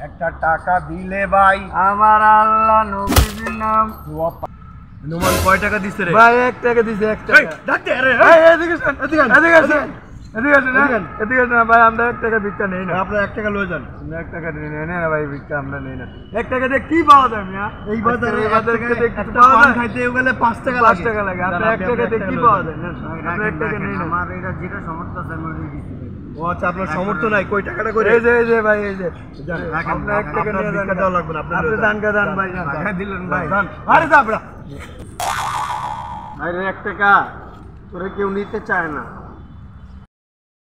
একটা টাকা দিলে ভাই। আমার আল্লাহ নবীর নাম। নুমান কয় টাকা দিছে রে? ভাই 1 টাকা দিছে 1 টাকা। ডাকতে আরে এদিকে আসেন, এদিকে আসেন। এদিকে আসেন না ভাই, আমরা 1 টাকা ভিক্ষা নেই না। আপনি 1 টাকা লয়ে যান। 1 টাকা নেই না ভাই, ভিক্ষা আমরা নেই না। 1 টাকা দিয়ে কি পাওয়া যায় মিয়া? এই বাজারে একটা পান খাইতে গেলে 5 টাকা 5 টাকা লাগে। আপনি 1 টাকা দিয়ে কি পাওয়া যায়? না আমরা 1 টাকা নেই না। আমার এটা যেটা সমর্থ আছে আমি ওই দিছি। ও আচ্ছা, আপনার সমর্থ নাই, কয় টাকাটা করে? এই যে ভাই, এই যে আপনার 1 টাকা নিয়ে যান, দেওয়া লাগবে না। আপনি দান ভাই, টাকা দিলেন ভাই। আরে যা বড়া। আরে 1 টাকা তোরে কেউ নিতে চায় না।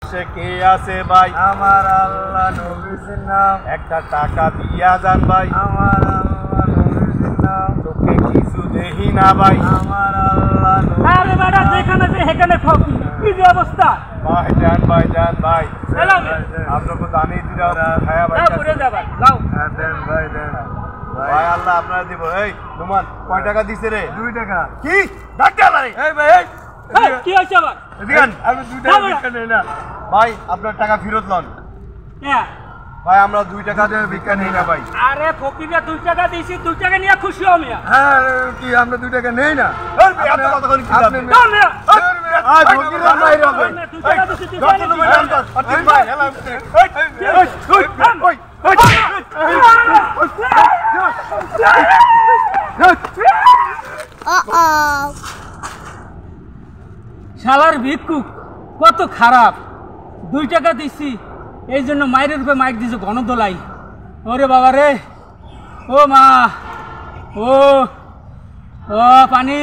সে কে আছে ভাই? আমার আল্লাহ নবীর নাম। একটা টাকা দিয়া যান ভাই। আমার আল্লাহ নবীর নাম। তোকে কিছু দেহি না ভাই। আমার আল্লাহ আরে বেটা, যেখানে যে সেখানে ঠকি, কি যে অবস্থা। ভাই যান ভাই। এলাম আপনাকে দানি দিরা খায়া ভাই। পুরে যাবা যাও। দেন ভাই, দেন ভাই আল্লাহ আপনারা দিব। এই নুমান কয় টাকা দিছে রে? 2 টাকা। কি ডাকতে আলাই? এই ভাই, এই, কি হইছে আবার? এদিকে আন। আমি 2 টাকা ভিক্ষা নেই না। ভাই আপনার টাকা ফেরত লন। হ্যাঁ। ভাই আমরা 2 টাকা দিয়ে ভিক্ষা নেই না ভাই। আরে ফকিরে 2 টাকা দিয়েছি, 2 টাকা নিয়ে খুশি হও মিয়া। হ্যাঁ, কি আমরা 2 টাকা নেই না? আপনি কতক্ষণ কি আপনি যাবেন? দাও মিয়া। আই ফকির নাই রে ভাই। 2 টাকা দিয়েছি, তুই যত পানি তুমি দিবি। জানতাস ঠিক ভাই হেলাম। শালার ভিক্ষুক কত খারাপ। 2 টাকা দিছি, এই জন্য মায়ের রূপে মাইক দিছে গণদোলাই। ওরে বাবা রে, ও মা, ও ও পানি।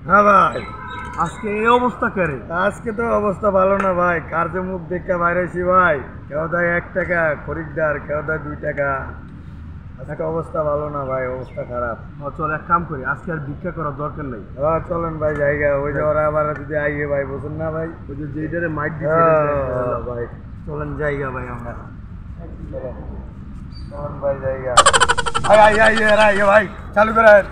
হ্যাঁ ভাই, আজকে এই অবস্থা করে? আজকে তো অবস্থা ভালো না ভাই। কার্য মুখ দেখে বাইরেছি ভাই। কেউ দেয় 1 টাকা খরিদ্দার, কেউ দেয় 2 টাকা। আজকে অবস্থা ভালো না ভাই, অবস্থা খারাপ। চল এক কাম করি, আজকে আর ভিক্ষা করার দরকার নেই। হ্যাঁ চলেন ভাই জায়গা। ওই যে ওরা আবার যদি আইয়ে ভাই, বুঝুন না ভাই। ওই যে যেইটারে মাইক দিছে ভাই চলেন জায়গা ভাই, আমরা চলেন ভাই জায়গা। ভাই ভাই চালু করেন।